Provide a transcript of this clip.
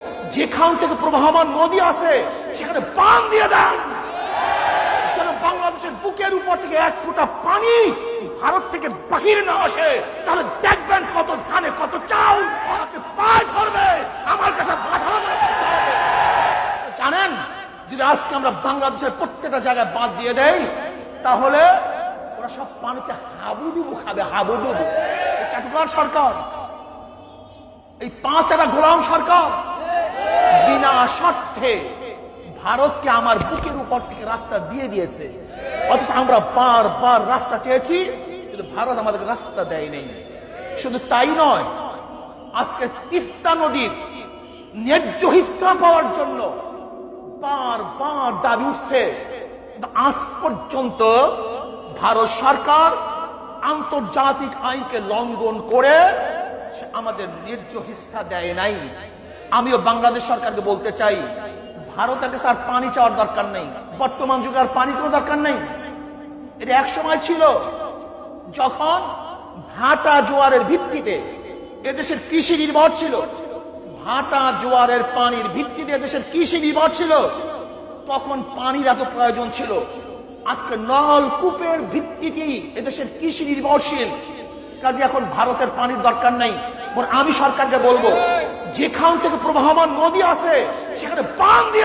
যেখান থেকে প্রবাহমান নদী আছে সেখানে বাঁধ দিয়ে দেন, যেন বাংলাদেশের বুকের উপর থেকে এক ফোঁটা পানি ভারত থেকে বাহির না আসে। তাহলে দেখবেন কত ধানে কত চাউল আমাকে পায়ে ধরবে, আমার কাছে বাধা হবে। জানেন, যদি আজকে আমরা বাংলাদেশের প্রত্যেকটা জায়গায় বাঁধ দিয়ে দেই, তাহলে ওরা সব পানিতে হাবুডুবু খাবে, হাবুডুবু। এই চাটুকার সরকার, এই পাঁচটা গোলাম সরকার বিনা শর্তে ভারতকে আমার বুকের উপর থেকে রাস্তা দিয়ে দিয়েছে। অথচ আমরা বারবার রাস্তা চেয়েছি, কিন্তু ভারত আমাদেরকে রাস্তা দেয়নি। শুধু তাই নয়, আজকে তিস্তা নদীর ন্যায্য হিস্সা পাওয়ার জন্য বারবার দাবি উঠছে, কিন্তু আজ পর্যন্ত ভারত সরকার আন্তর্জাতিক আইনকে লঙ্ঘন করে আমাদের ন্যায্য হিস্সা দেয় নাই। আমিও বাংলাদেশ সরকারকে বলতে চাই, ভারতের কাছে আর পানি চাওয়ার দরকার নেই, বর্তমান যুগে আর পানির কোনো দরকার নেই। এটা এক সময় ছিল যখন ভাটা জোয়ারের ভিত্তিতে এদেশের কৃষি নির্ভর ছিল, ভাটা জোয়ারের পানির ভিত্তিতে এদেশের কৃষি নির্ভর ছিল, তখন পানির এত প্রয়োজন ছিল। আজকে নলকূপের ভিত্তিতেই এদেশের কৃষি নির্ভরশীল, কাজে এখন ভারতের পানির দরকার নাই। আমি সরকারকে বলবো, যেখান থেকে প্রবাহমান নদী আছে সেখানে বাঁধ দিয়ে